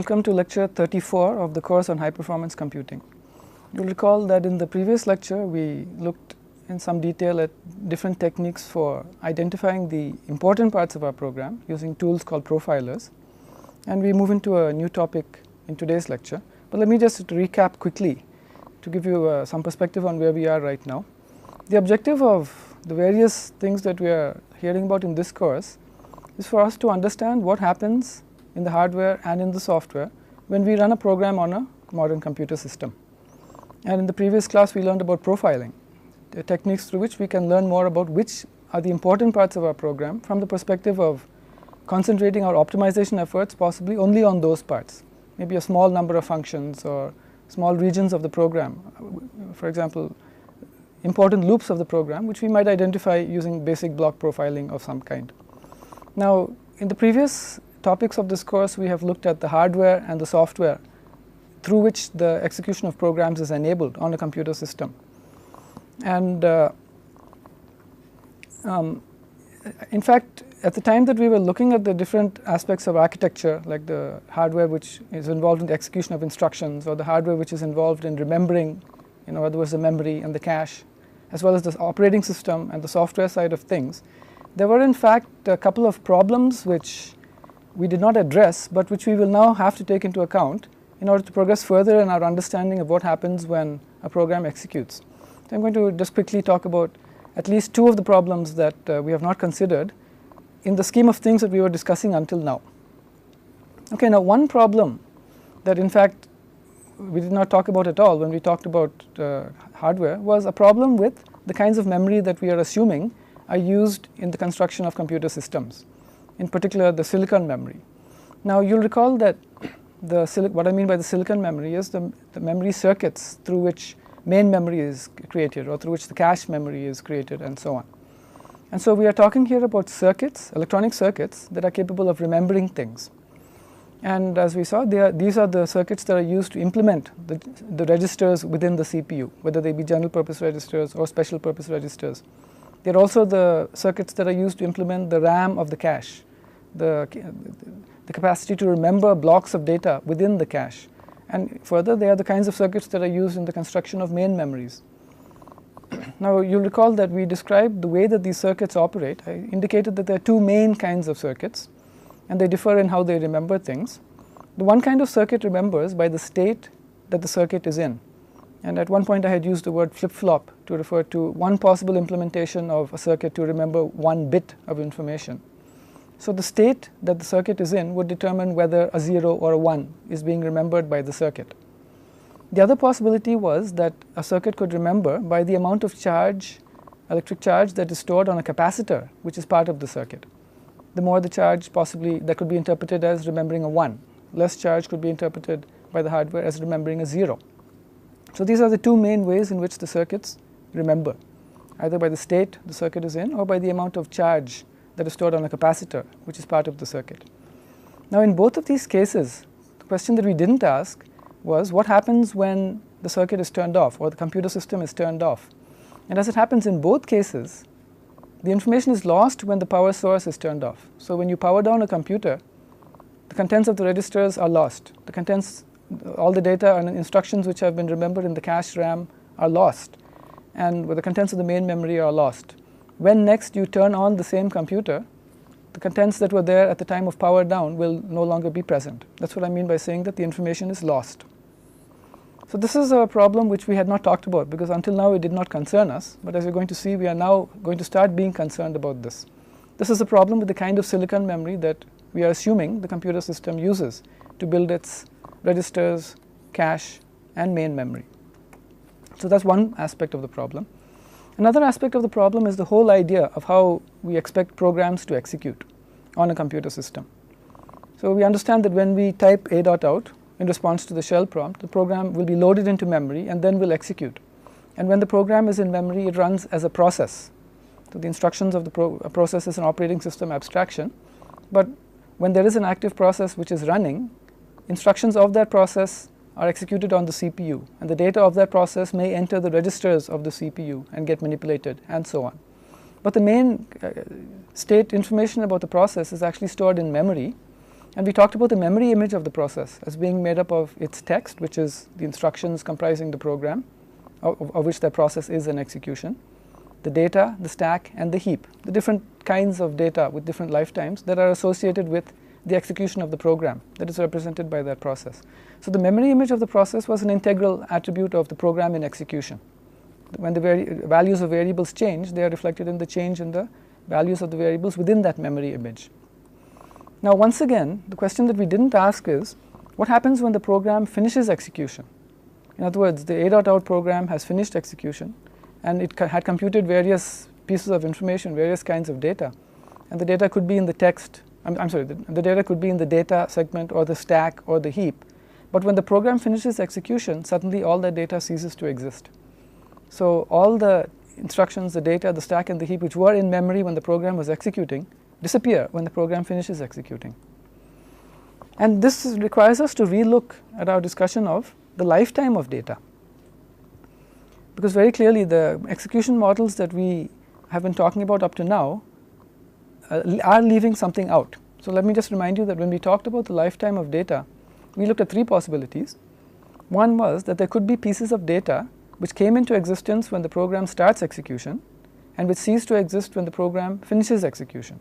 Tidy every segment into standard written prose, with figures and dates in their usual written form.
Welcome to lecture 34 of the course on high performance computing. You'll recall that in the previous lecture we looked in some detail at different techniques for identifying the important parts of our program using tools called profilers, and we move into a new topic in today's lecture. But let me just recap quickly to give you some perspective on where we are right now. The objective of the various things that we are hearing about in this course is for us to understand what happens in the hardware and in the software when we run a program on a modern computer system. And in the previous class we learned about profiling, the techniques through which we can learn more about which are the important parts of our program from the perspective of concentrating our optimization efforts possibly only on those parts, maybe a small number of functions or small regions of the program, for example important loops of the program which we might identify using basic block profiling of some kind. Now in the previous topics of this course we have looked at the hardware and the software through which the execution of programs is enabled on a computer system. And in fact at the time that we were looking at the different aspects of architecture, like the hardware which is involved in the execution of instructions, or the hardware which is involved in remembering, in other words the memory and the cache, as well as the operating system and the software side of things, there were in fact a couple of problems which we did not address but which we will now have to take into account in order to progress further in our understanding of what happens when a program executes. So I am going to just quickly talk about at least two of the problems that we have not considered in the scheme of things that we were discussing until now. Okay, now one problem that in fact we did not talk about at all when we talked about hardware was a problem with the kinds of memory that we are assuming are used in the construction of computer systems, in particular the silicon memory. Now you'll recall that what I mean by the silicon memory is the memory circuits through which main memory is created, or through which the cache memory is created, and so on. And so we are talking here about circuits, electronic circuits that are capable of remembering things. And as we saw, these are the circuits that are used to implement the registers within the CPU, whether they be general purpose registers or special purpose registers. They are also the circuits that are used to implement the RAM of the cache, the capacity to remember blocks of data within the cache. And further, they are the kinds of circuits that are used in the construction of main memories. Now you'll recall that we described the way that these circuits operate. I indicated that there are two main kinds of circuits, and they differ in how they remember things. The one kind of circuit remembers by the state that the circuit is in. And at one point I had used the word flip-flop to refer to one possible implementation of a circuit to remember one bit of information. So the state that the circuit is in would determine whether a 0 or a 1 is being remembered by the circuit. The other possibility was that a circuit could remember by the amount of charge, electric charge, that is stored on a capacitor which is part of the circuit. The more the charge, possibly that could be interpreted as remembering a 1. Less charge could be interpreted by the hardware as remembering a 0. So these are the two main ways in which the circuits remember, either by the state the circuit is in or by the amount of charge that is stored on a capacitor which is part of the circuit. Now in both of these cases, the question that we didn't ask was what happens when the circuit is turned off or the computer system is turned off. And as it happens in both cases, the information is lost when the power source is turned off. So when you power down a computer, the contents of the registers are lost. The contents, all the data and instructions which have been remembered in the cache RAM are lost, and the contents of the main memory are lost. When next you turn on the same computer, the contents that were there at the time of power down will no longer be present. That's what I mean by saying that the information is lost. So this is a problem which we had not talked about because until now it did not concern us, but as you're going to see, we are now going to start being concerned about this. This is a problem with the kind of silicon memory that we are assuming the computer system uses to build its registers, cache, and main memory. So that's one aspect of the problem. Another aspect of the problem is the whole idea of how we expect programs to execute on a computer system. So we understand that when we type a.out in response to the shell prompt, the program will be loaded into memory and then will execute. And when the program is in memory, it runs as a process. So the instructions of the process is an operating system abstraction, but when there is an active process which is running, instructions of that process are executed on the CPU, and the data of that process may enter the registers of the CPU and get manipulated, and so on. But the main state information about the process is actually stored in memory, And we talked about the memory image of the process as being made up of its text, which is the instructions comprising the program, of which the process is an execution, the data, the stack, and the heap, the different kinds of data with different lifetimes that are associated with the execution of the program that is represented by that process. So the memory image of the process was an integral attribute of the program in execution. When the values of variables change, they are reflected in the change in the values of the variables within that memory image. Now once again, the question that we didn't ask is, what happens when the program finishes execution? In other words, the a.out program has finished execution, and it had computed various pieces of information, various kinds of data, and the data could be in the text, the data could be in the data segment or the stack or the heap. But when the program finishes execution, suddenly all that data ceases to exist. So all the instructions, the data, the stack, and the heap which were in memory when the program was executing disappear when the program finishes executing. And this requires us to relook at our discussion of the lifetime of data. Because very clearly the execution models that we have been talking about up to now are leaving something out. So let me just remind you that when we talked about the lifetime of data, we looked at three possibilities. One was that there could be pieces of data which came into existence when the program starts execution and which cease to exist when the program finishes execution.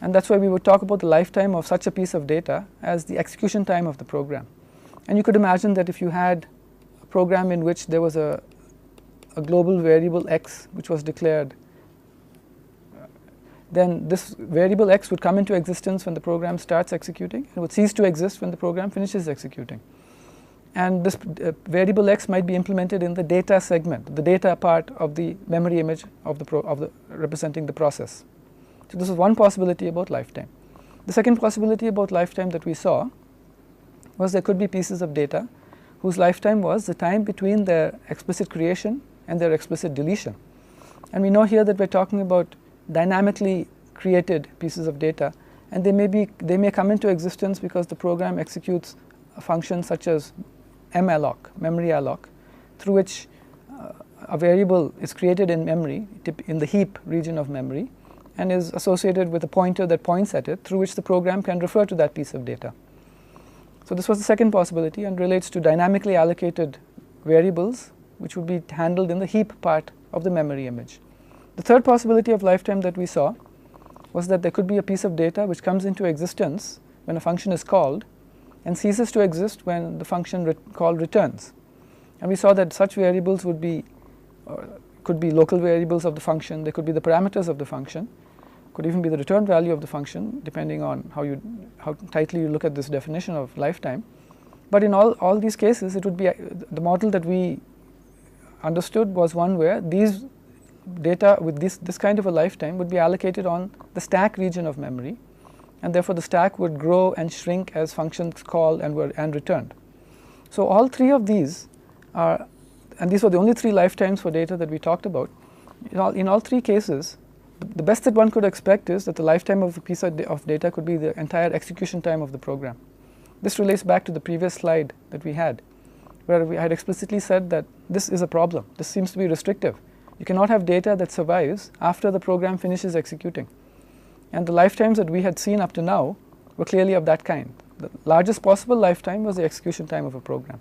And that's why we would talk about the lifetime of such a piece of data as the execution time of the program. And you could imagine that if you had a program in which there was a global variable x which was declared, then this variable x would come into existence when the program starts executing and would cease to exist when the program finishes executing. And this variable x might be implemented in the data segment, the data part of the memory image of the representing the process. So this is one possibility about lifetime. The second possibility about lifetime that we saw was there could be pieces of data whose lifetime was the time between their explicit creation and their explicit deletion. And we know here that we're talking about dynamically created pieces of data, and they may come into existence because the program executes a function such as malloc, memory alloc, through which a variable is created in memory, in the heap region of memory, and is associated with a pointer that points at it, through which the program can refer to that piece of data. So this was the second possibility and relates to dynamically allocated variables which would be handled in the heap part of the memory image. The third possibility of lifetime that we saw was that there could be a piece of data which comes into existence when a function is called and ceases to exist when the function call returns. And we saw that such variables would be could be local variables of the function, they could be the parameters of the function, could even be the return value of the function, depending on how tightly you look at this definition of lifetime. But in all these cases, it would be the model that we understood was one where these data with this kind of a lifetime would be allocated on the stack region of memory, and therefore the stack would grow and shrink as functions called and returned. So all three of these are, and these were the only three lifetimes for data that we talked about. In all three cases, the best that one could expect is that the lifetime of a piece of data could be the entire execution time of the program. This relates back to the previous slide that we had, where we had explicitly said that this is a problem. This seems to be restrictive. You cannot have data that survives after the program finishes executing. And the lifetimes that we had seen up to now were clearly of that kind. The largest possible lifetime was the execution time of a program.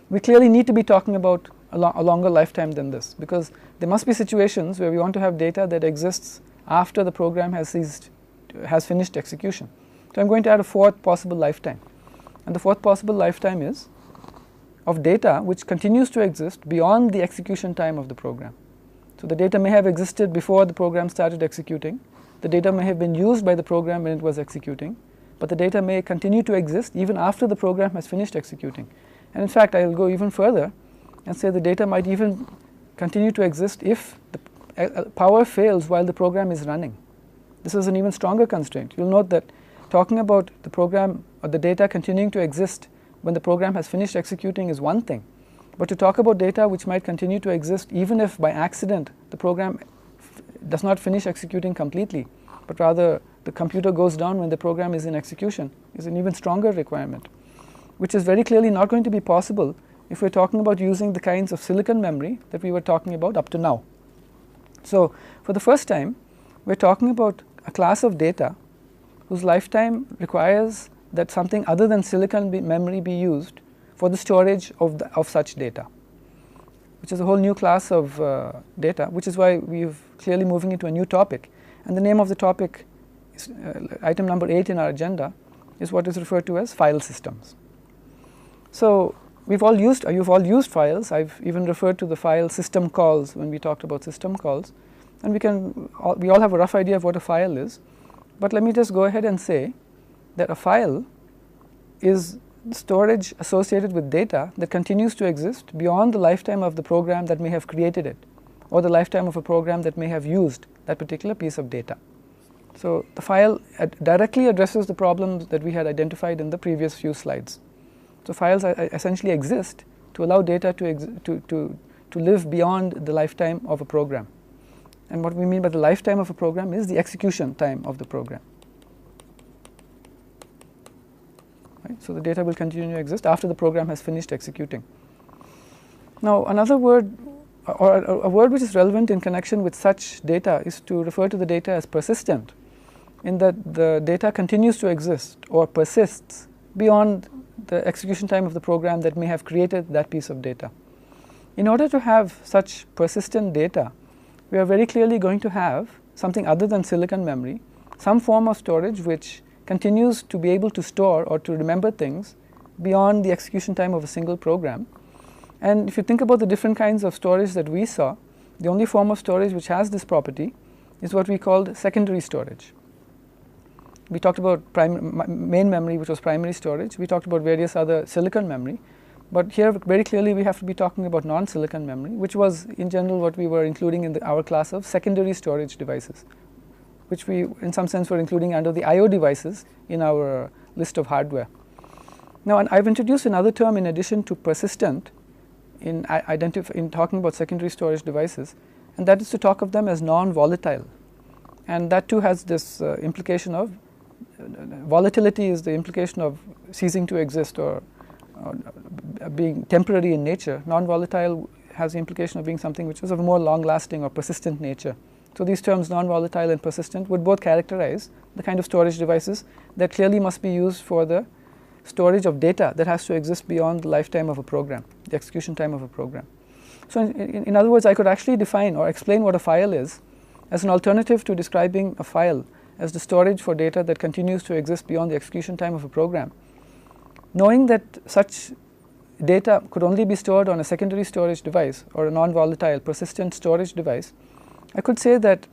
We clearly need to be talking about a longer lifetime than this, because there must be situations where we want to have data that exists after the program has finished execution. So I'm going to add a fourth possible lifetime. And the fourth possible lifetime is of data which continues to exist beyond the execution time of the program. So the data may have existed before the program started executing. The data may have been used by the program when it was executing, but the data may continue to exist even after the program has finished executing. And in fact, I will go even further and say the data might even continue to exist if the power fails while the program is running. This is an even stronger constraint. You'll note that talking about the program or the data continuing to exist when the program has finished executing is one thing, but to talk about data which might continue to exist even if by accident the program does not finish executing completely, but rather the computer goes down when the program is in execution, is an even stronger requirement, which is very clearly not going to be possible if we're talking about using the kinds of silicon memory that we were talking about up to now. So for the first time, we're talking about a class of data whose lifetime requires that something other than silicon memory be used for the storage of such data, which is a whole new class of data, which is why we're clearly moving into a new topic. And the name of the topic is item number 8 in our agenda is what is referred to as file systems. So you've all used files. I've even referred to the file system calls when we talked about system calls, and we all have a rough idea of what a file is. But let me just go ahead and say that a file is storage associated with data that continues to exist beyond the lifetime of the program that may have created it, or the lifetime of a program that may have used that particular piece of data. So the file directly addresses the problems that we had identified in the previous few slides. So files essentially exist to allow data to live beyond the lifetime of a program. And what we mean by the lifetime of a program is the execution time of the program. Right? So the data will continue to exist after the program has finished executing. Now another word, or a word which is relevant in connection with such data, is to refer to the data as persistent, in that the data continues to exist or persists beyond the execution time of the program that may have created that piece of data. In order to have such persistent data, we are very clearly going to have something other than silicon memory, some form of storage which continues to be able to store or to remember things beyond the execution time of a single program. And if you think about the different kinds of storage that we saw, the only form of storage which has this property is what we called secondary storage. We talked about main memory, which was primary storage. We talked about various other silicon memory. But here very clearly we have to be talking about non-silicon memory, which was in general what we were including in our class of secondary storage devices, which we in some sense were including under the I/O devices in our list of hardware. Now, and I've introduced another term in addition to persistent in talking about secondary storage devices, and that is to talk of them as non-volatile. And that too has this implication of volatility is the implication of ceasing to exist or being temporary in nature. Non-volatile has the implication of being something which is of a more long-lasting or persistent nature. So these terms non-volatile and persistent would both characterize the kind of storage devices that clearly must be used for the storage of data that has to exist beyond the lifetime of a program, the execution time of a program. So in other words, I could actually define or explain what a file is as an alternative to describing a file as the storage for data that continues to exist beyond the execution time of a program. Knowing that such data could only be stored on a secondary storage device or a non-volatile persistent storage device, I could say that,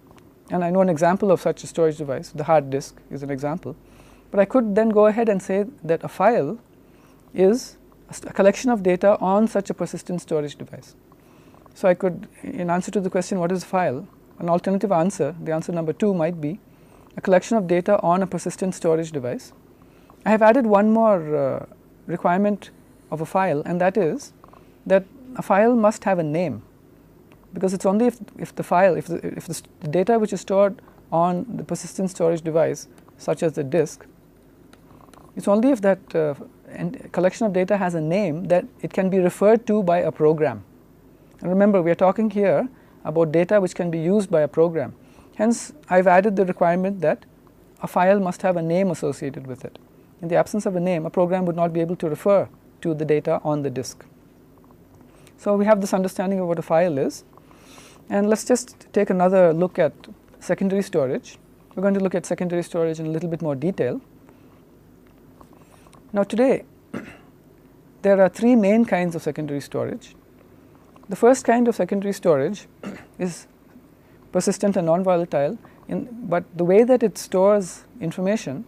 and I know an example of such a storage device, the hard disk is an example, but I could then go ahead and say that a file is a collection of data on such a persistent storage device. So I could, in answer to the question what is a file, an alternative answer, the answer number 2 might be a collection of data on a persistent storage device. I have added one more requirement of a file, and that is that a file must have a name, because it's only if the data which is stored on the persistent storage device, such as the disk, it's only if that collection of data has a name that it can be referred to by a program. And remember, we are talking here about data which can be used by a program. Hence, I've added the requirement that a file must have a name associated with it. In the absence of a name, a program would not be able to refer to the data on the disk. So we have this understanding of what a file is. And let's just take another look at secondary storage. We're going to look at secondary storage in a little bit more detail. Now today, there are 3 main kinds of secondary storage. The first kind of secondary storage is persistent and non-volatile, but the way that it stores information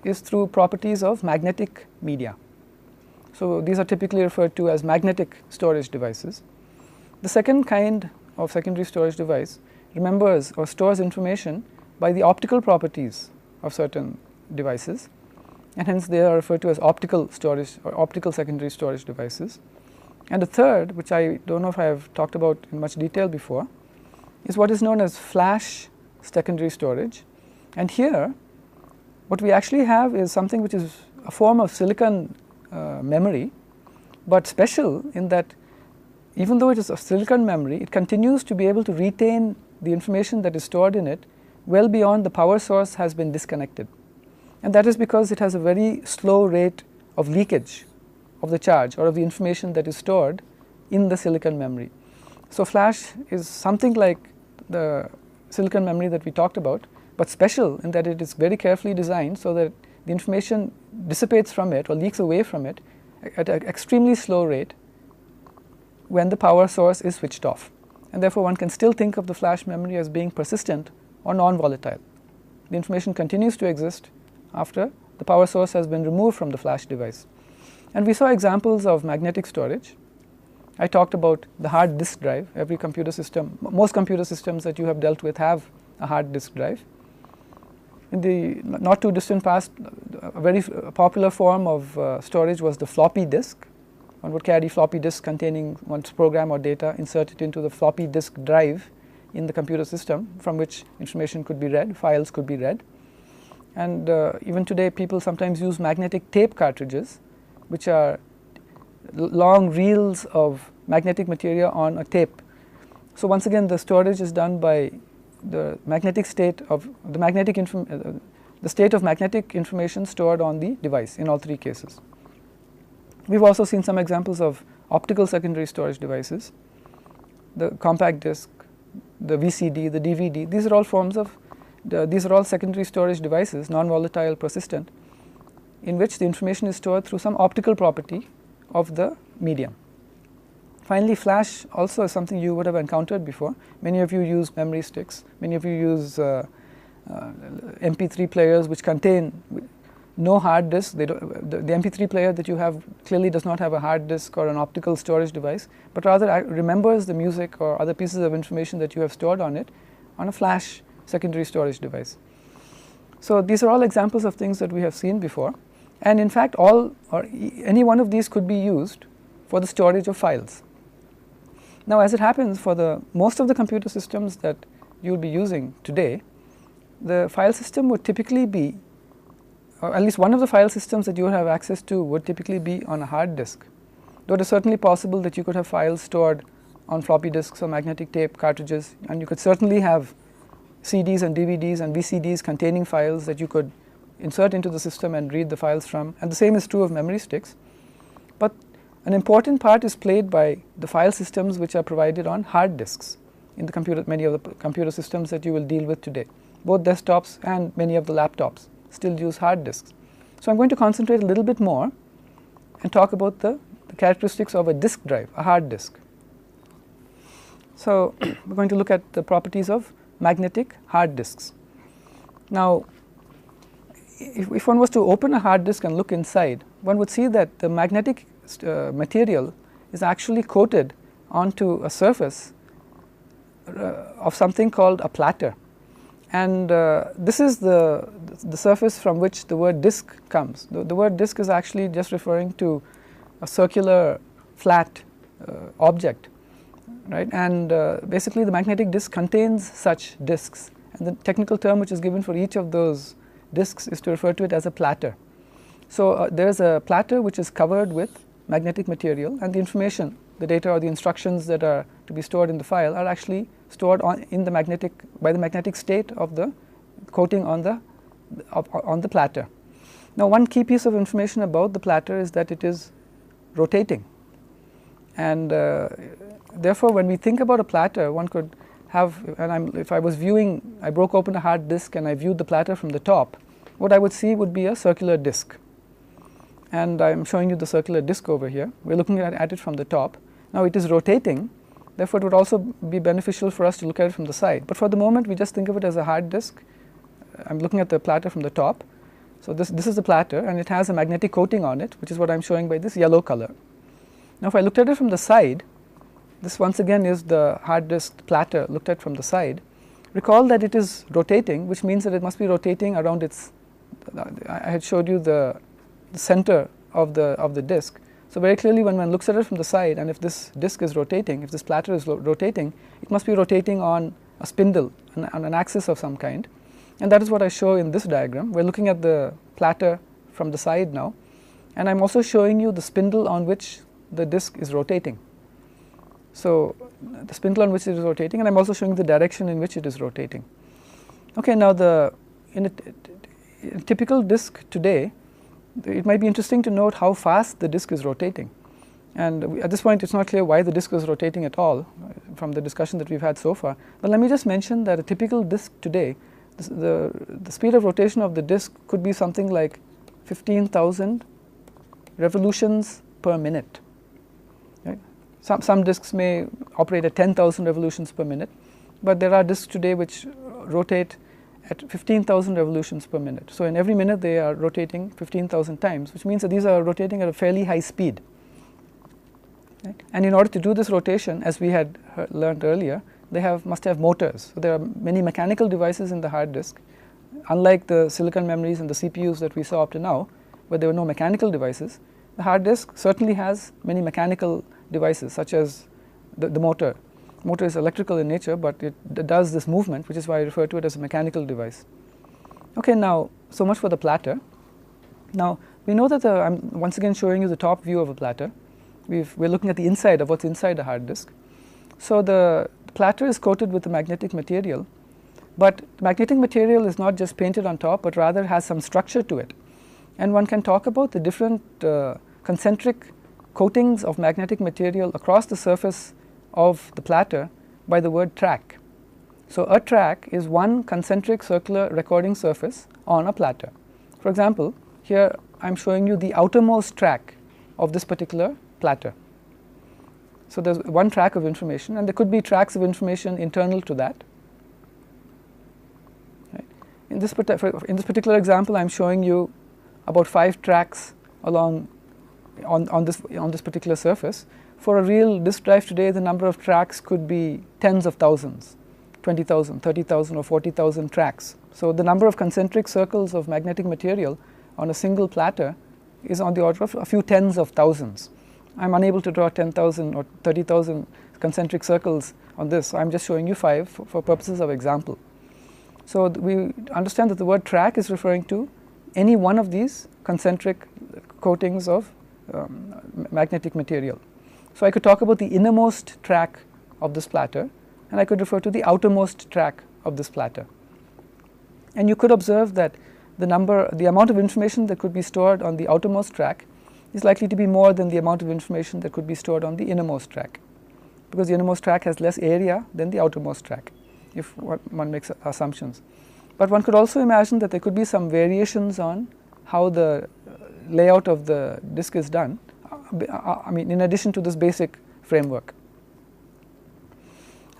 is through properties of magnetic media. So these are typically referred to as magnetic storage devices. The second kind of secondary storage device remembers or stores information by the optical properties of certain devices, and hence they are referred to as optical storage or optical secondary storage devices. And the third, which I don't know if I have talked about in much detail before, is what is known as flash secondary storage. And here, what we actually have is something which is a form of silicon memory, but special in that even though it is a silicon memory, it continues to be able to retain the information that is stored in it well beyond the power source has been disconnected. and that is because it has a very slow rate of leakage of the charge or of the information that is stored in the silicon memory. So flash is something like the silicon memory that we talked about, but special in that it is very carefully designed so that the information dissipates from it or leaks away from it at an extremely slow rate when the power source is switched off, and therefore one can still think of the flash memory as being persistent or non-volatile. The information continues to exist after the power source has been removed from the flash device. And we saw examples of magnetic storage. I talked about the hard disk drive. Every computer system, most computer systems that you have dealt with have a hard disk drive. In the not too distant past, a very popular form of storage was the floppy disk. One would carry floppy disks containing one's program or data, insert it into the floppy disk drive in the computer system, from which information could be read, files could be read. And even today people sometimes use magnetic tape cartridges, which are long reels of magnetic material on a tape. So once again the storage is done by the magnetic state of the the state of magnetic information stored on the device in all three cases. We've also seen some examples of optical secondary storage devices, the compact disc, the VCD, the DVD. These are all forms of these are all secondary storage devices, non-volatile, persistent, in which the information is stored through some optical property of the medium. Finally, flash also is something you would have encountered before. Many of you use memory sticks. Many of you use MP3 players which contain no hard disk. The MP3 player that you have clearly does not have a hard disk or an optical storage device, but rather remembers the music or other pieces of information that you have stored on it on a flash secondary storage device. So these are all examples of things that we have seen before, and in fact any one of these could be used for the storage of files. Now, as it happens, for most of the computer systems that you will be using today, the file system would typically be, or at least one of the file systems that you would have access to would typically be on a hard disk. Though it is certainly possible that you could have files stored on floppy disks or magnetic tape cartridges, and you could certainly have CDs and DVDs and VCDs containing files that you could insert into the system and read the files from, and the same is true of memory sticks. But an important part is played by the file systems which are provided on hard disks in many of the computer systems that you will deal with today. Both desktops and many of the laptops still use hard disks. So I'm going to concentrate a little bit more and talk about the characteristics of a disk drive, a hard disk. So we're going to look at the properties of magnetic hard disks. Now, if one was to open a hard disk and look inside, one would see that the magnetic material is actually coated onto a surface of something called a platter, and this is the surface from which the word disk comes. The word disk is actually just referring to a circular flat object, right? And basically the magnetic disk contains such disks, and the technical term which is given for each of those disks is to refer to it as a platter. So there is a platter which is covered with magnetic material, and the information, the data or the instructions that are to be stored in the file are actually stored by the magnetic state of the coating on the platter. Now, one key piece of information about the platter is that it is rotating, and therefore when we think about a platter, one could have, if I broke open a hard disk and I viewed the platter from the top, what I would see would be a circular disk. And I am showing you the circular disk over here. We are looking at it from the top. Now it is rotating, therefore it would also be beneficial for us to look at it from the side. But for the moment we just think of it as a hard disk. I am looking at the platter from the top. So this is the platter, and it has a magnetic coating on it, which is what I am showing by this yellow color. Now if I looked at it from the side, this once again is the hard disk platter looked at from the side. Recall that it is rotating, which means that it must be rotating around its, I had showed you the center of the disk. So very clearly when one looks at it from the side, and if this disk is rotating, if this platter is rotating, it must be rotating on a spindle, on an axis of some kind, and that is what I show in this diagram. We are looking at the platter from the side now, and I am also showing you the spindle on which the disk is rotating. So the spindle on which it is rotating, and I am also showing the direction in which it is rotating. Okay, now a typical disk today, it might be interesting to note how fast the disk is rotating. And at this point, it's not clear why the disk is rotating at all from the discussion that we've had so far. But let me just mention that a typical disk today, the speed of rotation of the disk could be something like 15,000 revolutions per minute. Right? Some disks may operate at 10,000 revolutions per minute, but there are disks today which rotate at 15,000 revolutions per minute. So in every minute they are rotating 15,000 times, which means that these are rotating at a fairly high speed. Right? And in order to do this rotation, as we had learned earlier, they must have motors. So there are many mechanical devices in the hard disk, unlike the silicon memories and the CPUs that we saw up to now, where there were no mechanical devices. The hard disk certainly has many mechanical devices, such as the motor. The motor is electrical in nature, but it does this movement, which is why I refer to it as a mechanical device. Okay, now so much for the platter. Now we know that I'm once again showing you the top view of a platter. We're looking at the inside of what's inside a hard disk. So the platter is coated with a magnetic material, but the magnetic material is not just painted on top, but rather has some structure to it. And one can talk about the different concentric coatings of magnetic material across the surface of the platter by the word track. So a track is one concentric circular recording surface on a platter. For example, here I'm showing you the outermost track of this particular platter. So there's one track of information, and there could be tracks of information internal to that. Right. In this particular example, I'm showing you about 5 tracks along on this particular surface. For a real disk drive today, the number of tracks could be tens of thousands, 20,000, 30,000 or 40,000 tracks. So the number of concentric circles of magnetic material on a single platter is on the order of a few tens of thousands. I'm unable to draw 10,000 or 30,000 concentric circles on this. So I'm just showing you 5 for purposes of example. So we understand that the word track is referring to any one of these concentric coatings of magnetic material. So I could talk about the innermost track of this platter, and I could refer to the outermost track of this platter. And you could observe that the amount of information that could be stored on the outermost track is likely to be more than the amount of information that could be stored on the innermost track, because the innermost track has less area than the outermost track, if one makes assumptions. But one could also imagine that there could be some variations on how the layout of the disk is done, I mean, in addition to this basic framework.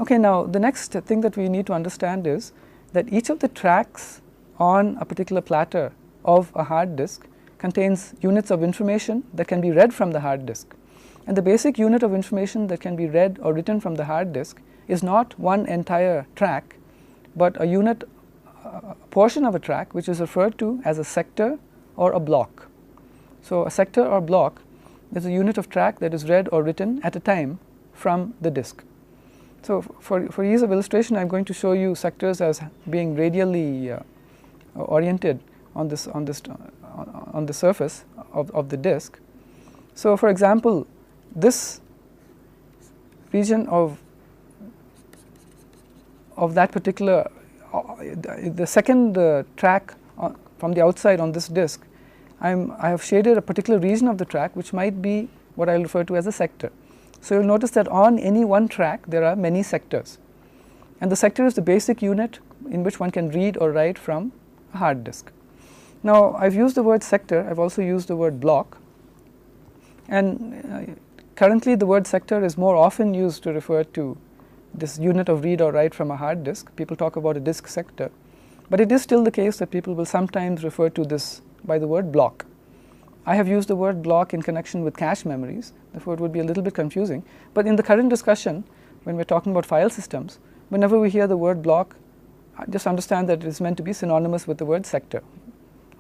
Okay, now the next thing that we need to understand is that each of the tracks on a particular platter of a hard disk contains units of information that can be read from the hard disk. And the basic unit of information that can be read or written from the hard disk is not one entire track, but a unit, a portion of a track, which is referred to as a sector or a block. So a sector or block is a unit of track that is read or written at a time from the disk. So for ease of illustration, I'm going to show you sectors as being radially oriented on the surface of the disk. So for example, this region of that particular the second track from the outside on this disk, I have shaded a particular region of the track which might be what I will refer to as a sector. So you'll notice that on any one track there are many sectors, and the sector is the basic unit in which one can read or write from a hard disk. Now I've used the word sector, I've also used the word block, and currently the word sector is more often used to refer to this unit of read or write from a hard disk. People talk about a disk sector, but it is still the case that people will sometimes refer to this by the word block. I have used the word block in connection with cache memories, therefore it would be a little bit confusing. But in the current discussion, when we're talking about file systems, whenever we hear the word block, just understand that it is meant to be synonymous with the word sector.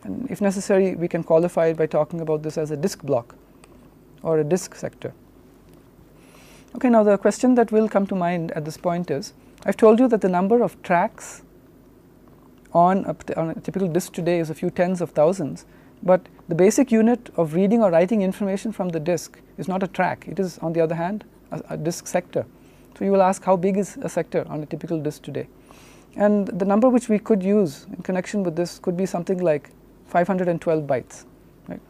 And if necessary, we can qualify it by talking about this as a disk block or a disk sector. Okay, now the question that will come to mind at this point is, I've told you that the number of tracks on a typical disk today is a few tens of thousands, but the basic unit of reading or writing information from the disk is not a track. It is, on the other hand, a disk sector. So you will ask, how big is a sector on a typical disk today? And the number which we could use in connection with this could be something like 512 bytes. Right?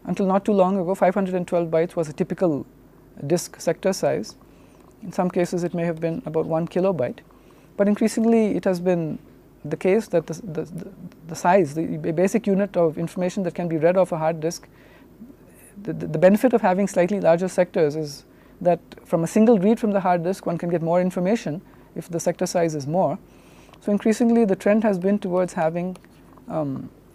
Until not too long ago, 512 bytes was a typical disk sector size. In some cases, it may have been about 1 kilobyte. But increasingly, it has been the case that the size, the basic unit of information that can be read off a hard disk, the benefit of having slightly larger sectors is that from a single read from the hard disk, one can get more information if the sector size is more. So increasingly, the trend has been towards having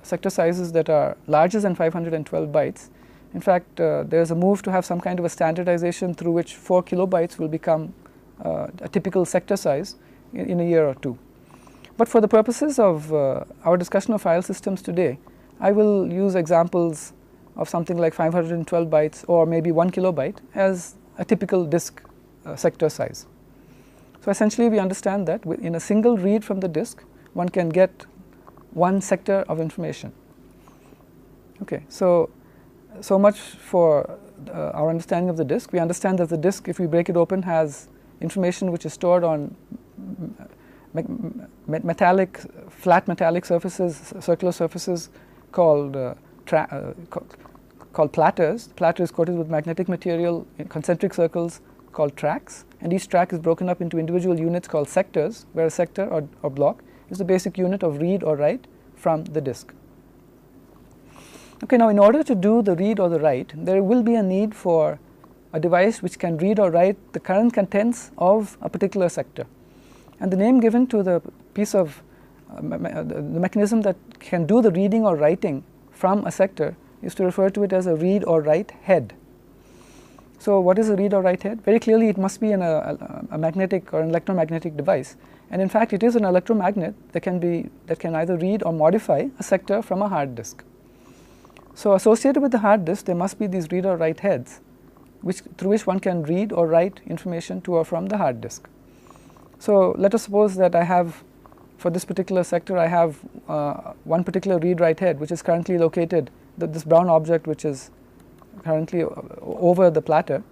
sector sizes that are larger than 512 bytes. In fact, there is a move to have some kind of a standardization through which 4 kilobytes will become a typical sector size in a year or two. But for the purposes of our discussion of file systems today, I will use examples of something like 512 bytes or maybe 1 kilobyte as a typical disk sector size. So essentially, we understand that in a single read from the disk, one can get one sector of information. Okay, so much for our understanding of the disk. We understand that the disk, if we break it open, has information which is stored on flat metallic surfaces, circular surfaces called platters. The platter is coated with magnetic material in concentric circles called tracks, and each track is broken up into individual units called sectors, where a sector or block is the basic unit of read or write from the disk. Okay, now in order to do the read or the write, there will be a need for a device which can read or write the current contents of a particular sector. And the name given to the piece of the mechanism that can do the reading or writing from a sector is to refer to it as a read or write head. So what is a read or write head? Very clearly, it must be a magnetic or an electromagnetic device. And in fact, it is an electromagnet that can either read or modify a sector from a hard disk. So associated with the hard disk, there must be these read or write heads through which one can read or write information to or from the hard disk. So let us suppose that I have, for this particular sector, I have one particular read-write head which is currently located, this brown object which is currently over the platter.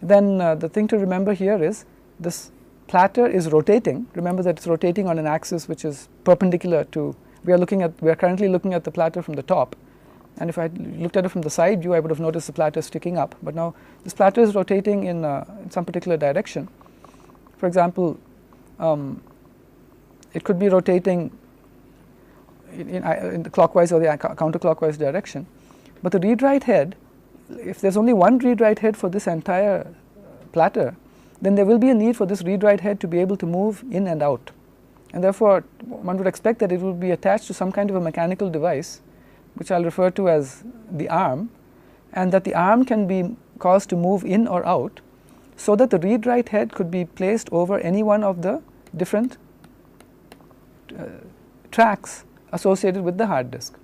Then the thing to remember here is this platter is rotating. Remember that it's rotating on an axis which is perpendicular to, we are currently looking at the platter from the top. And if I looked at it from the side view, I would have noticed the platter sticking up. But now this platter is rotating in some particular direction. For example, it could be rotating in the clockwise or the counterclockwise direction. But the read-write head, if there's only one read-write head for this entire platter, then there will be a need for this read-write head to be able to move in and out. And therefore, one would expect that it would be attached to some kind of a mechanical device, which I'll refer to as the arm, and that the arm can be caused to move in or out, so that the read-write head could be placed over any one of the different tracks associated with the hard disk.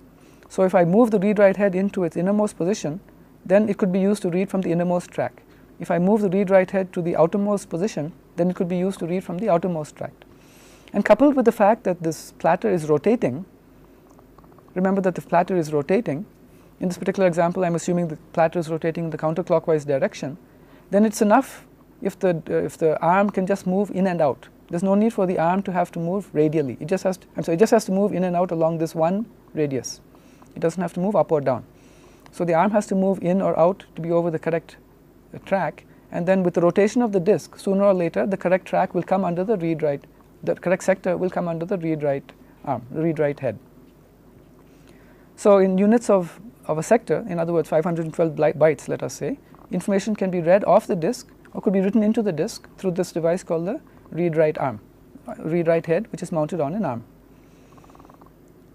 So if I move the read-write head into its innermost position, then it could be used to read from the innermost track. If I move the read-write head to the outermost position, then it could be used to read from the outermost track. And coupled with the fact that this platter is rotating, remember that the platter is rotating. In this particular example, I'm assuming the platter is rotating in the counterclockwise direction. Then it's enough if the arm can just move in and out. There's no need for the arm to have to move radially. It just has to move in and out along this one radius. It doesn't have to move up or down. So the arm has to move in or out to be over the correct track, and then with the rotation of the disk, sooner or later the correct track will come under the read-write. The correct sector will come under the read-write arm, the read-write head. So in units of a sector, in other words 512 bytes, let us say, information can be read off the disk or could be written into the disk through this device called the read-write arm, read-write head, which is mounted on an arm.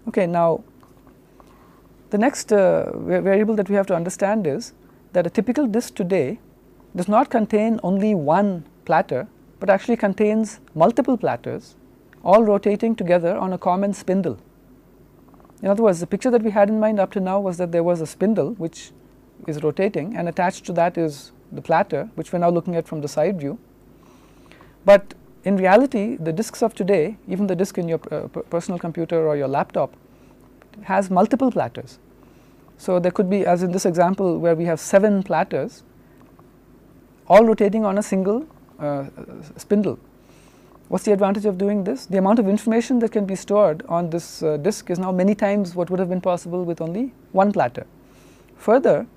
Okay, now the next variable that we have to understand is that a typical disk today does not contain only one platter, but actually contains multiple platters, all rotating together on a common spindle. In other words, the picture that we had in mind up to now was that there was a spindle which is rotating, and attached to that is the platter, which we're now looking at from the side view. But in reality, the disks of today, even the disk in your personal computer or your laptop, has multiple platters. So there could be, as in this example where we have 7 platters, all rotating on a single spindle. What's the advantage of doing this? The amount of information that can be stored on this disk is now many times what would have been possible with only one platter. Further,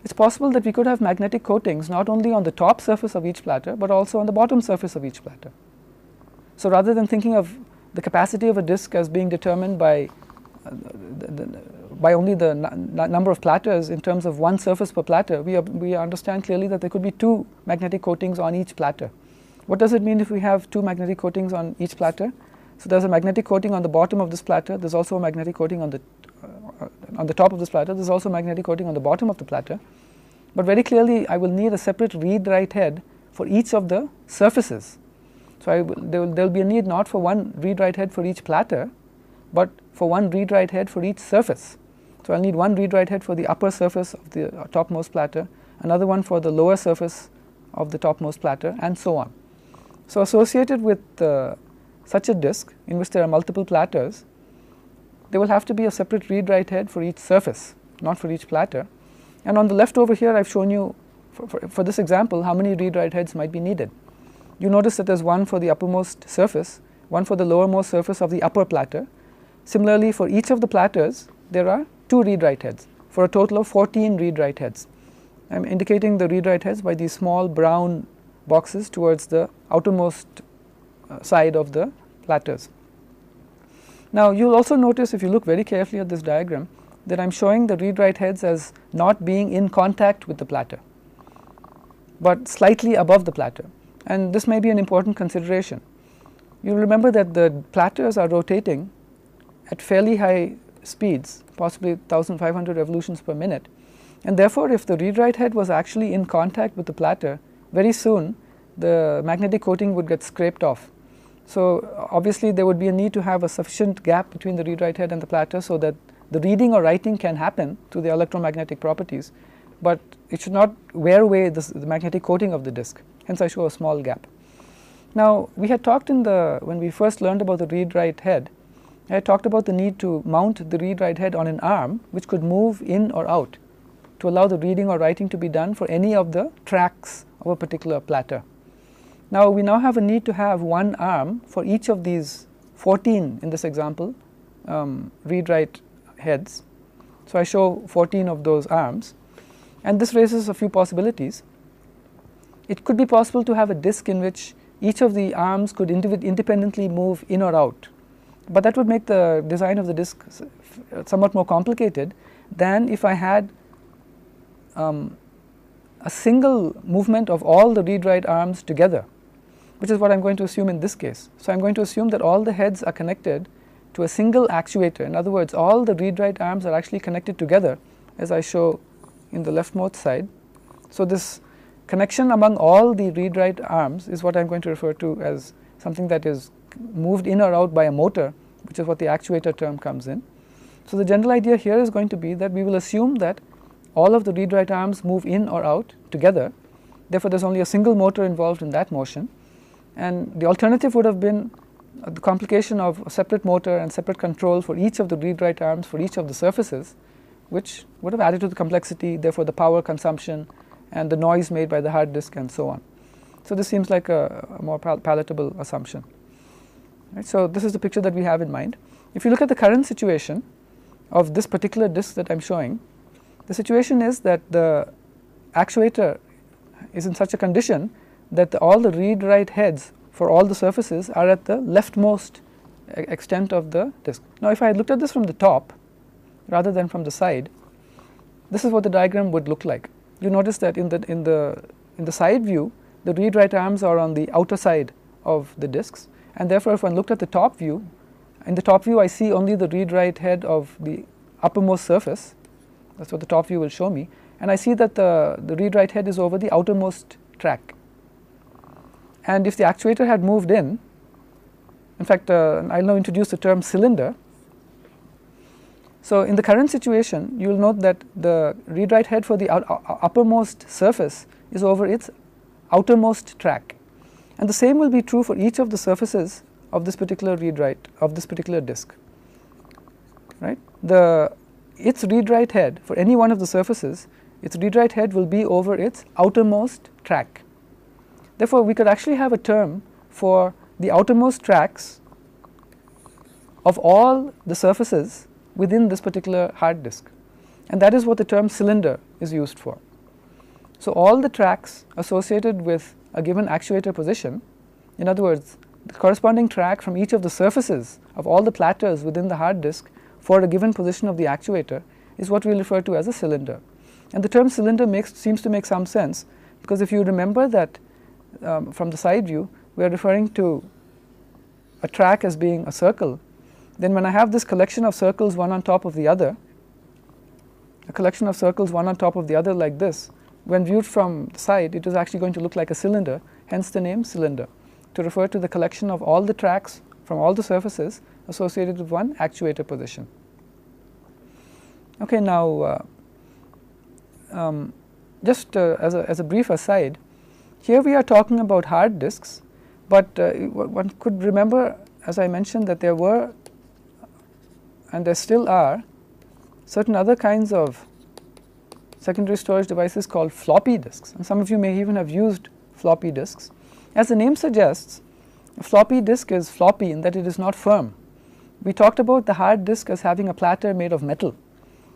it's possible that we could have magnetic coatings not only on the top surface of each platter, but also on the bottom surface of each platter. So rather than thinking of the capacity of a disk as being determined by only the number of platters in terms of one surface per platter, we understand clearly that there could be two magnetic coatings on each platter. What does it mean if we have two magnetic coatings on each platter? So there's a magnetic coating on the bottom of this platter, there's also a magnetic coating on the top of this platter, there's also a magnetic coating on the bottom of the platter. But very clearly I will need a separate read-write head for each of the surfaces. So there will be a need not for one read-write head for each platter, but for one read-write head for each surface. So I'll need one read-write head for the upper surface of the topmost platter, another one for the lower surface of the topmost platter, and so on. So associated with such a disk in which there are multiple platters, there will have to be a separate read-write head for each surface, not for each platter. And on the left over here I've shown you for this example how many read-write heads might be needed. You notice that there's one for the uppermost surface, one for the lowermost surface of the upper platter. Similarly, for each of the platters there are two read-write heads for a total of 14 read-write heads. I'm indicating the read-write heads by these small brown boxes towards the outermost side of the platters. Now you will also notice, if you look very carefully at this diagram, that I'm showing the read-write heads as not being in contact with the platter, but slightly above the platter, and this may be an important consideration. You will remember that the platters are rotating at fairly high speeds, possibly 1500 revolutions per minute, and therefore if the read-write head was actually in contact with the platter, very soon the magnetic coating would get scraped off. So obviously there would be a need to have a sufficient gap between the read-write head and the platter so that the reading or writing can happen through the electromagnetic properties, but it should not wear away the magnetic coating of the disk. Hence I show a small gap. Now we had talked when we first learned about the read-write head, I had talked about the need to mount the read-write head on an arm which could move in or out to allow the reading or writing to be done for any of the tracks of a particular platter. Now we now have a need to have one arm for each of these 14 in this example read-write heads. So I show 14 of those arms, and this raises a few possibilities. It could be possible to have a disk in which each of the arms could independently move in or out, but that would make the design of the disk somewhat more complicated than if I had a single movement of all the read-write arms together, which is what I'm going to assume in this case. So I'm going to assume that all the heads are connected to a single actuator. In other words, all the read-write arms are actually connected together, as I show in the leftmost side. So this connection among all the read-write arms is what I'm going to refer to as something that is moved in or out by a motor, which is what the actuator term comes in. So the general idea here is going to be that we will assume that all of the read-write arms move in or out together. Therefore, there's only a single motor involved in that motion, and the alternative would have been the complication of a separate motor and separate control for each of the read-write arms for each of the surfaces, which would have added to the complexity, therefore the power consumption and the noise made by the hard disk and so on. So this seems like a more palatable assumption. Right, so this is the picture that we have in mind. If you look at the current situation of this particular disk that I'm showing, the situation is that the actuator is in such a condition that all the read-write heads for all the surfaces are at the leftmost extent of the disk. Now if I looked at this from the top rather than from the side, this is what the diagram would look like. You notice that in the side view, the read-write arms are on the outer side of the disks, and therefore if one looked at the top view, in the top view I see only the read-write head of the uppermost surface. That's what the top view will show me, and I see that the read-write head is over the outermost track. And if the actuator had moved in fact I'll now introduce the term cylinder. So in the current situation, you will note that the read-write head for the uppermost surface is over its outermost track, and the same will be true for each of the surfaces of this particular read-write of this particular disk. Right? Its read-write head for any one of the surfaces, its read-write head will be over its outermost track. Therefore, we could actually have a term for the outermost tracks of all the surfaces within this particular hard disk, and that is what the term cylinder is used for. So, all the tracks associated with a given actuator position, in other words, the corresponding track from each of the surfaces of all the platters within the hard disk for a given position of the actuator is what we will refer to as a cylinder. And the term cylinder seems to make some sense, because if you remember that from the side view we are referring to a track as being a circle, then when I have this collection of circles one on top of the other, a collection of circles one on top of the other like this, when viewed from the side it is actually going to look like a cylinder, hence the name cylinder, to refer to the collection of all the tracks from all the surfaces associated with one actuator position. Okay, now just as a brief aside, here we are talking about hard disks, but one could remember, as I mentioned, that there were and there still are certain other kinds of secondary storage devices called floppy disks, and some of you may even have used floppy disks. As the name suggests, a floppy disk is floppy in that it is not firm. We talked about the hard disk as having a platter made of metal.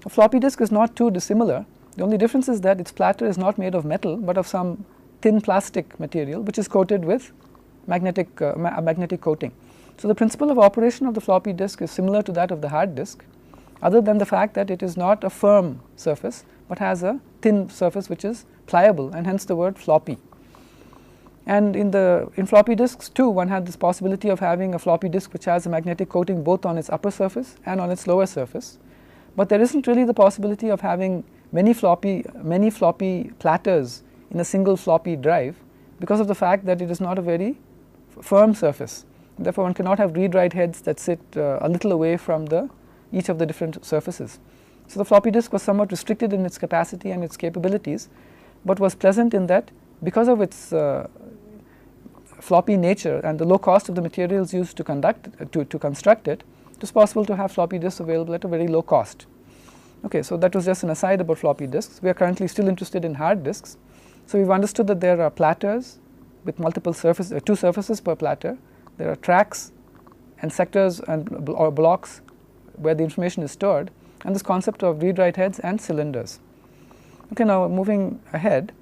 A floppy disk is not too dissimilar. The only difference is that its platter is not made of metal but of some thin plastic material which is coated with magnetic coating. So, the principle of operation of the floppy disk is similar to that of the hard disk, other than the fact that it is not a firm surface but has a thin surface which is pliable, and hence the word floppy. And in floppy disks too, one had this possibility of having a floppy disk which has a magnetic coating both on its upper surface and on its lower surface, but there isn't really the possibility of having many floppy platters in a single floppy drive, because of the fact that it is not a very firm surface. Therefore, one cannot have read-write heads that sit a little away from each of the different surfaces. So, the floppy disk was somewhat restricted in its capacity and its capabilities, but was pleasant in that because of its floppy nature and the low cost of the materials used to construct it, it was possible to have floppy disks available at a very low cost. Okay, so that was just an aside about floppy disks. We are currently still interested in hard disks. So, we have understood that there are platters with multiple surfaces, 2 surfaces per platter. There are tracks and sectors or blocks where the information is stored, and this concept of read-write heads and cylinders. Okay, now moving ahead,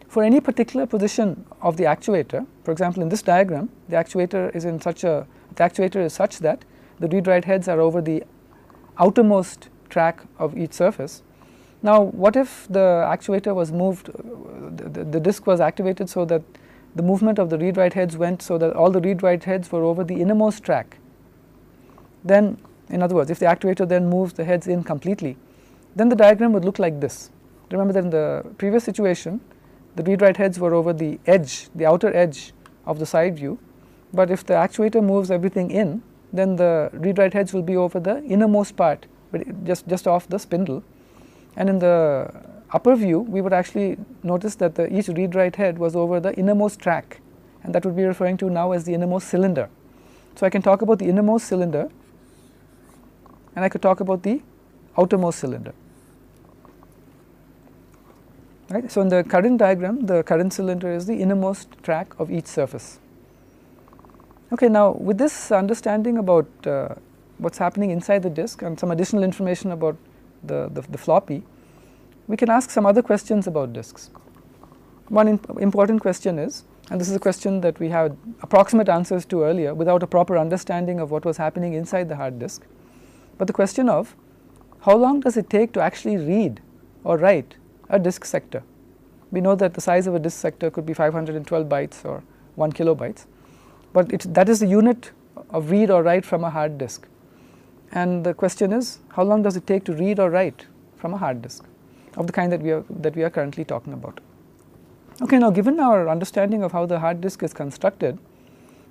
for any particular position of the actuator, for example, in this diagram, the actuator is such that the read-write heads are over the outermost track of each surface. Now, what if the actuator was moved, the disk was activated so that the movement of the read-write heads went so that all the read-write heads were over the innermost track? Then, in other words, if the actuator then moves the heads in completely, then the diagram would look like this. Remember that in the previous situation, the read-write heads were over the edge, the outer edge of the side view, but if the actuator moves everything in, then the read-write heads will be over the innermost part, just off the spindle. And in the upper view, we would actually notice that each read-write head was over the innermost track, and that would be referring to now as the innermost cylinder. So, I can talk about the innermost cylinder, and I could talk about the outermost cylinder. Right. So, in the current diagram, the current cylinder is the innermost track of each surface. Okay, now with this understanding about what's happening inside the disk and some additional information about the floppy, we can ask some other questions about disks. One important question is, and this is a question that we had approximate answers to earlier without a proper understanding of what was happening inside the hard disk, but the question of how long does it take to actually read or write a disk sector? We know that the size of a disk sector could be 512 bytes or 1 kilobytes, but that is the unit of read or write from a hard disk. And the question is, how long does it take to read or write from a hard disk of the kind that we are currently talking about? Okay, now given our understanding of how the hard disk is constructed,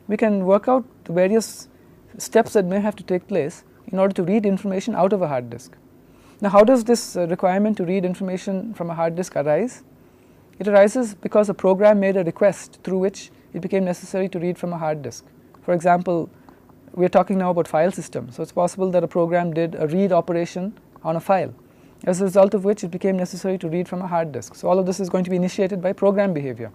we can work out the various steps that may have to take place in order to read information out of a hard disk. Now, how does this requirement to read information from a hard disk arise? It arises because a program made a request through which it became necessary to read from a hard disk. For example, we are talking now about file systems, so it's possible that a program did a read operation on a file, as a result of which it became necessary to read from a hard disk. So, all of this is going to be initiated by program behavior.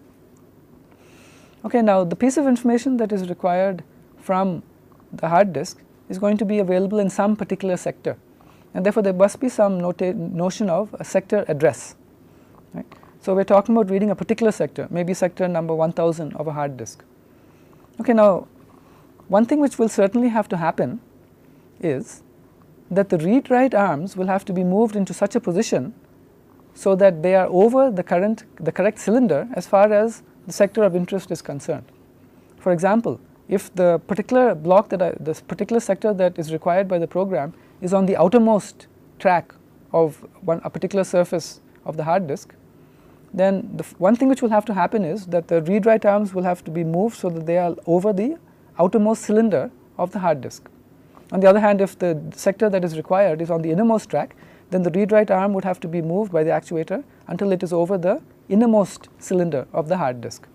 Okay, now the piece of information that is required from the hard disk is going to be available in some particular sector, and therefore there must be some notion of a sector address, right. So we are talking about reading a particular sector, maybe sector number 1000 of a hard disk. Okay, now one thing which will certainly have to happen is that the read write arms will have to be moved into such a position so that they are over the correct cylinder as far as the sector of interest is concerned. For example, if the particular block this particular sector that is required by the program is on the outermost track of a particular surface of the hard disk, then the one thing which will have to happen is that the read write arms will have to be moved so that they are over the outermost cylinder of the hard disk. On the other hand, if the sector that is required is on the innermost track, then the read write arm would have to be moved by the actuator until it is over the innermost cylinder of the hard disk.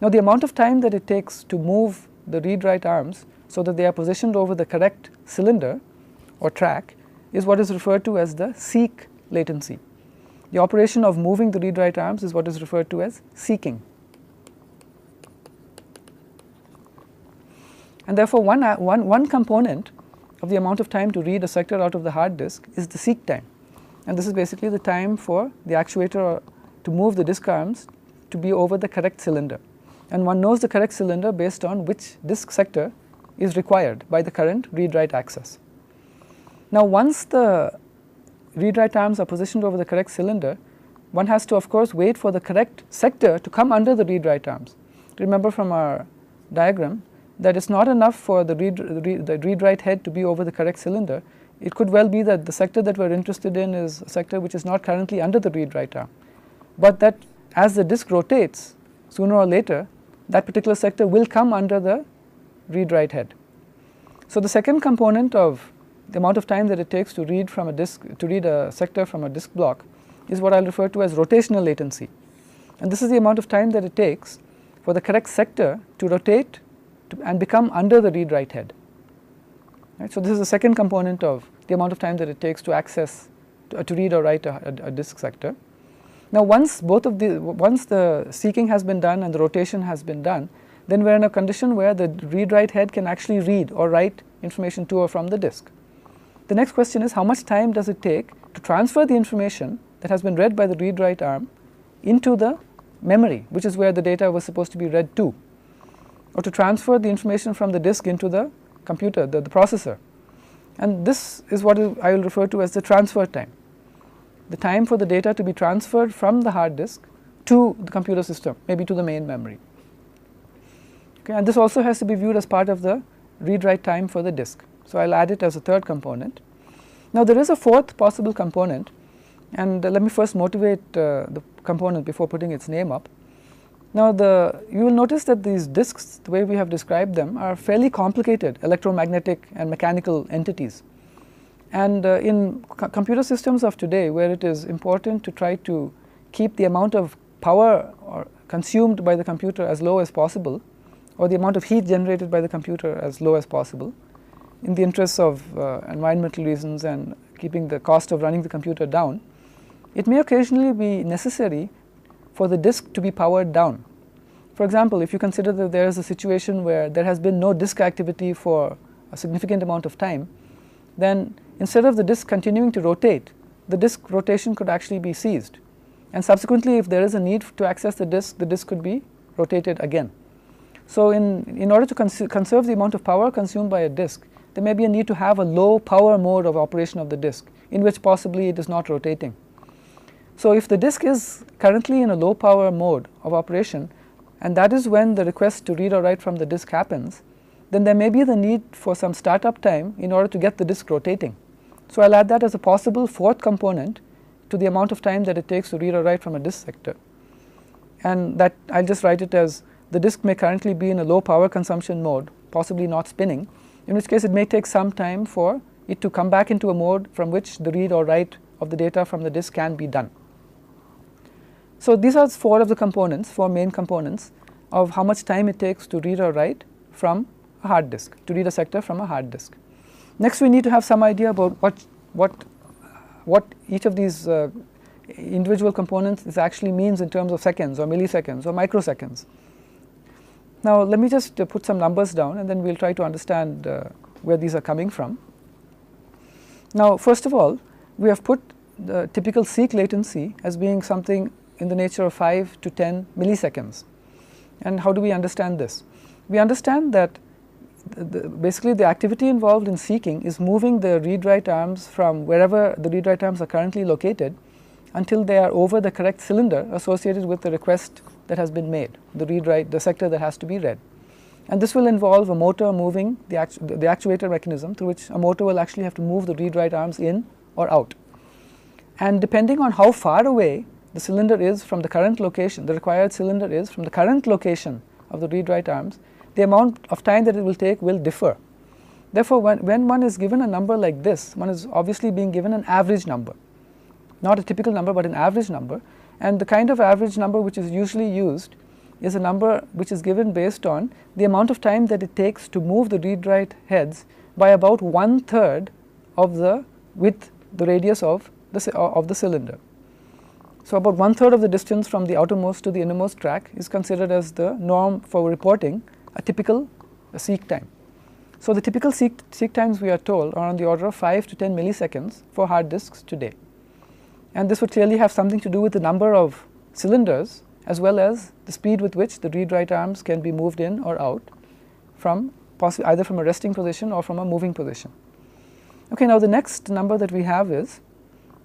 Now the amount of time that it takes to move the read write arms so that they are positioned over the correct cylinder or track is what is referred to as the seek latency. The operation of moving the read write arms is what is referred to as seeking. And therefore one component of the amount of time to read a sector out of the hard disk is the seek time, and this is basically the time for the actuator to move the disk arms to be over the correct cylinder, and one knows the correct cylinder based on which disk sector is required by the current read write access. Now once the read write arms are positioned over the correct cylinder, one has to of course wait for the correct sector to come under the read write arms. Remember from our diagram that it's not enough for the read write head to be over the correct cylinder. It could well be that the sector that we are interested in is a sector which is not currently under the read write arm, but that as the disk rotates, sooner or later that particular sector will come under the read write head. So the second component of the amount of time that it takes to read from a disk, to read a sector from a disk block, is what I'll refer to as rotational latency, and this is the amount of time that it takes for the correct sector to rotate and become under the read write head. Right. So this is the second component of the amount of time that it takes to access to read or write a disk sector. Now once the seeking has been done and the rotation has been done, then we are in a condition where the read write head can actually read or write information to or from the disk. The next question is, how much time does it take to transfer the information that has been read by the read write arm into the memory, which is where the data was supposed to be read to, or to transfer the information from the disk into the computer, the processor. And this is what I will refer to as the transfer time, the time for the data to be transferred from the hard disk to the computer system, maybe to the main memory. Okay, and this also has to be viewed as part of the read write time for the disk. So I'll add it as a third component. Now there is a fourth possible component, and let me first motivate the component before putting its name up. Now you will notice that these disks, the way we have described them, are fairly complicated electromagnetic and mechanical entities. And in computer systems of today, where it is important to try to keep the amount of power consumed by the computer as low as possible, or the amount of heat generated by the computer as low as possible, in the interests of environmental reasons and keeping the cost of running the computer down, it may occasionally be necessary for the disk to be powered down. For example, if you consider that there is a situation where there has been no disk activity for a significant amount of time, then instead of the disk continuing to rotate, the disk rotation could actually be ceased, and subsequently if there is a need to access the disk could be rotated again. So in order to conserve the amount of power consumed by a disk, there may be a need to have a low power mode of operation of the disk, in which possibly it is not rotating. So if the disk is currently in a low power mode of operation, and that is when the request to read or write from the disk happens, then there may be the need for some startup time in order to get the disk rotating. So I'll add that as a possible fourth component to the amount of time that it takes to read or write from a disk sector. And that I'll just write it as the disk may currently be in a low power consumption mode, possibly not spinning, in which case it may take some time for it to come back into a mode from which the read or write of the data from the disk can be done. So these are four of the components, four main components of how much time it takes to read or write from a hard disk, to read a sector from a hard disk. Next, we need to have some idea about what each of these individual components actually means in terms of seconds or milliseconds or microseconds. Now let me just put some numbers down, and then we'll try to understand where these are coming from. Now first of all, we have put the typical seek latency as being something in the nature of 5 to 10 milliseconds. And how do we understand this? We understand that basically the activity involved in seeking is moving the read-write arms from wherever the read-write arms are currently located until they are over the correct cylinder associated with the request that has been made, the sector that has to be read. And this will involve a motor moving the actuator mechanism, through which a motor will actually have to move the read-write arms in or out. And depending on how far away the cylinder is from the current location, the required cylinder is from the current location of the read-write arms, the amount of time that it will take will differ. Therefore, when one is given a number like this, one is obviously being given an average number, not a typical number but an average number. And the kind of average number which is usually used is a number which is given based on the amount of time that it takes to move the read-write heads by about 1/3 of the width, the radius of the cylinder. So about 1/3 of the distance from the outermost to the innermost track is considered as the norm for reporting a typical seek time. So the typical seek times, we are told, are on the order of 5 to 10 milliseconds for hard disks today. And this would clearly have something to do with the number of cylinders as well as the speed with which the read-write arms can be moved in or out from either from a resting position or from a moving position. Okay, now the next number that we have is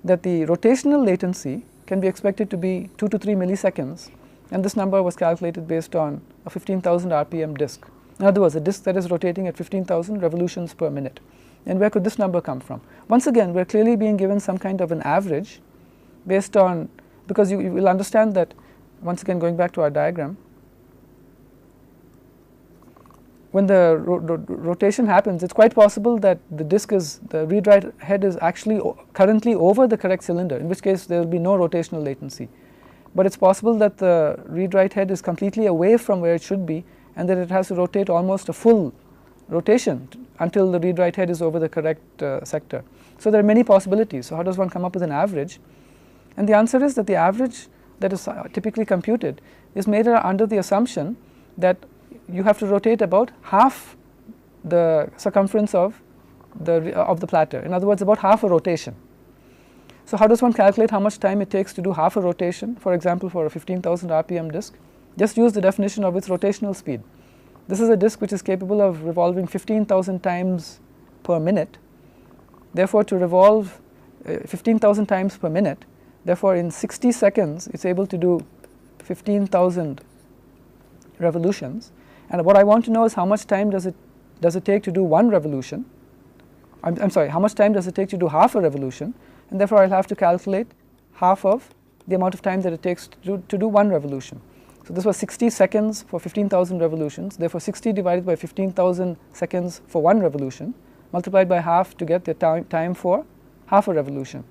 that the rotational latency can be expected to be 2 to 3 milliseconds, and this number was calculated based on a 15,000 RPM disk. In other words, a disk that is rotating at 15,000 revolutions per minute. And where could this number come from? Once again, we're clearly being given some kind of an average based on, because you will understand that, once again going back to our diagram, when the rotation happens, it's quite possible that the read-write head is actually currently over the correct cylinder, in which case there will be no rotational latency. But it's possible that the read-write head is completely away from where it should be, and that it has to rotate almost a full rotation until the read-write head is over the correct sector. So there are many possibilities. So how does one come up with an average? And the answer is that the average that is typically computed is made under the assumption that you have to rotate about half the circumference of the platter. In other words, about half a rotation. So how does one calculate how much time it takes to do half a rotation, for example, for a 15,000 RPM disk? Just use the definition of its rotational speed. This is a disk which is capable of revolving 15,000 times per minute. Therefore, to revolve 15,000 times per minute, therefore in 60 seconds it's able to do 15,000 revolutions. And what I want to know is how much time does it take to do one revolution. I'm sorry, how much time does it take to do half a revolution? And therefore I'll have to calculate half of the amount of time that it takes to do one revolution. So this was 60 seconds for 15,000 revolutions. Therefore 60 divided by 15,000 seconds for one revolution, multiplied by half to get the time for half a revolution.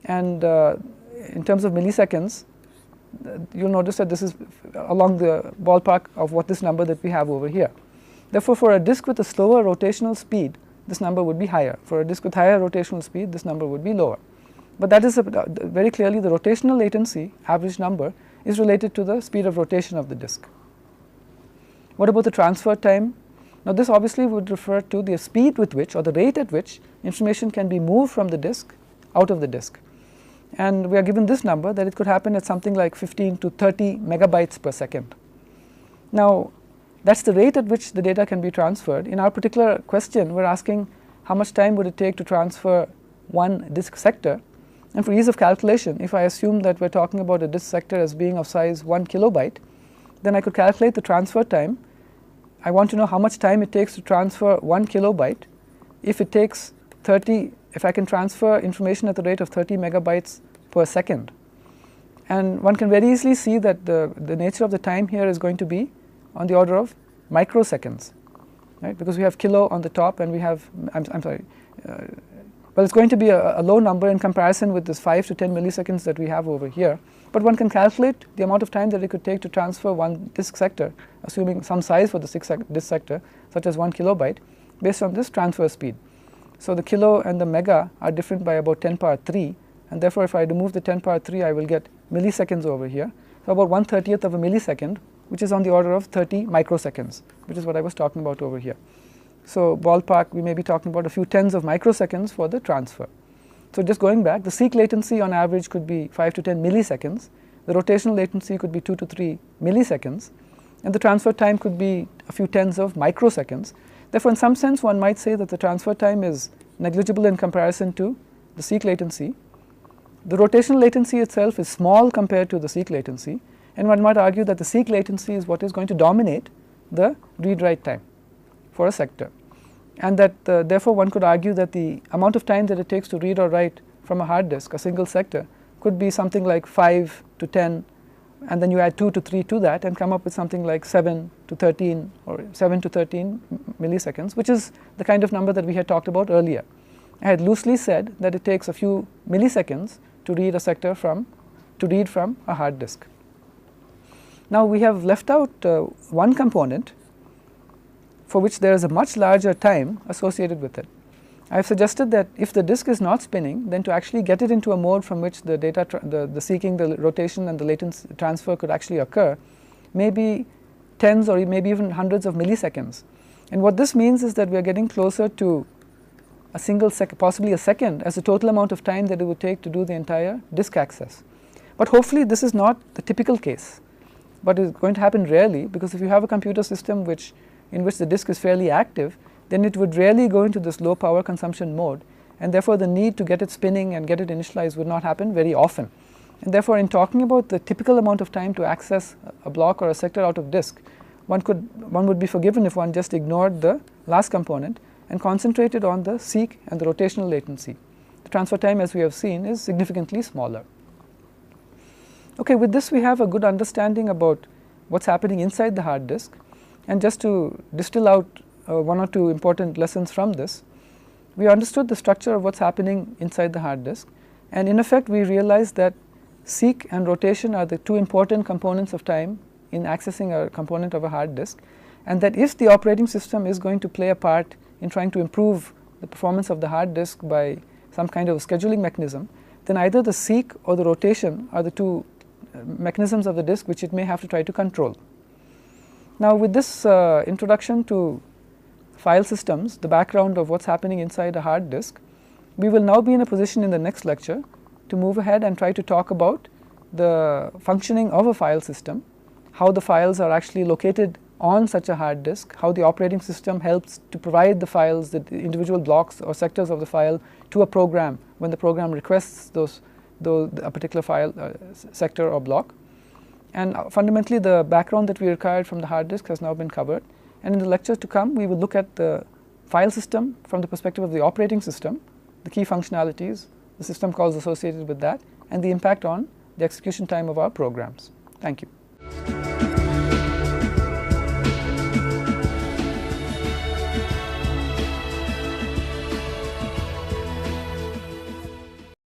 And in terms of milliseconds, you'll notice that this is along the ballpark of what this number that we have over here. Therefore, for a disk with a slower rotational speed, this number would be higher. For a disk with higher rotational speed, this number would be lower. But that is very clearly the rotational latency, average number, is related to the speed of rotation of the disk. What about the transfer time? Now this obviously would refer to the speed with which, or the rate at which, information can be moved from the disk out of the disk. And we are given this number, that it could happen at something like 15 to 30 megabytes per second. Now that's the rate at which the data can be transferred. In our particular question, we're asking how much time would it take to transfer one disk sector. And for ease of calculation, if I assume that we're talking about a disk sector as being of size 1 kilobyte, then I could calculate the transfer time. I want to know how much time it takes to transfer 1 kilobyte. If I can transfer information at the rate of 30 megabytes per second. And one can very easily see that the nature of the time here is going to be on the order of microseconds, right? Because we have kilo on the top, and we have, well, it's going to be a low number in comparison with this 5 to 10 milliseconds that we have over here. But one can calculate the amount of time that it could take to transfer one disk sector, assuming some size for the disk sector, such as 1 kilobyte, based on this transfer speed. So the kilo and the mega are different by about 10 power 3, and therefore if I remove the 10 power 3, I will get milliseconds over here. So about 1/30th of a millisecond which is on the order of 30 microseconds, which is what I was talking about over here. So ballpark, we may be talking about a few tens of microseconds for the transfer. So just going back, the seek latency on average could be 5 to 10 milliseconds, the rotational latency could be 2 to 3 milliseconds, and the transfer time could be a few tens of microseconds. Therefore, in some sense, one might say that the transfer time is negligible in comparison to the seek latency. The rotational latency itself is small compared to the seek latency, and one might argue that the seek latency is what is going to dominate the read-write time for a sector, and that therefore one could argue that the amount of time that it takes to read or write from a hard disk, a single sector, could be something like 5 to 10, and then you add 2 to 3 to that and come up with something like 7 to 13 or 7 to 13 milliseconds, which is the kind of number that we had talked about earlier. I had loosely said that it takes a few milliseconds to read a sector from a hard disk. Now we have left out one component for which there is a much larger time associated with it. I have suggested that if the disk is not spinning, then to actually get it into a mode from which the data, the seeking, the rotation and the latency transfer could actually occur, maybe tens or maybe even hundreds of milliseconds. And what this means is that we are getting closer to a single second, possibly a second, as the total amount of time that it would take to do the entire disk access. But hopefully this is not the typical case, but is going to happen rarely, because if you have a computer system in which the disk is fairly active, then it would rarely go into this low power consumption mode, and therefore the need to get it spinning and get it initialized would not happen very often. And therefore, in talking about the typical amount of time to access a block or a sector out of disk, one would be forgiven if one just ignored the last component and concentrated on the seek and the rotational latency. The transfer time, as we have seen, is significantly smaller. Okay, with this we have a good understanding about what's happening inside the hard disk, and just to distill out one or two important lessons from this, we understood the structure of what's happening inside the hard disk, and in effect we realized that seek and rotation are the two important components of time in accessing a component of a hard disk, and that if the operating system is going to play a part in trying to improve the performance of the hard disk by some kind of scheduling mechanism, then either the seek or the rotation are the two mechanisms of the disk which it may have to try to control. Now with this introduction to file systems, the background of what's happening inside a hard disk, we will now be in a position in the next lecture to move ahead and try to talk about the functioning of a file system, how the files are actually located on such a hard disk, how the operating system helps to provide the files, the individual blocks or sectors of the file to a program when the program requests a particular file sector or block. And fundamentally the background that we required from the hard disk has now been covered. And in the lectures to come, we will look at the file system from the perspective of the operating system, the key functionalities, the system calls associated with that, and the impact on the execution time of our programs. Thank you.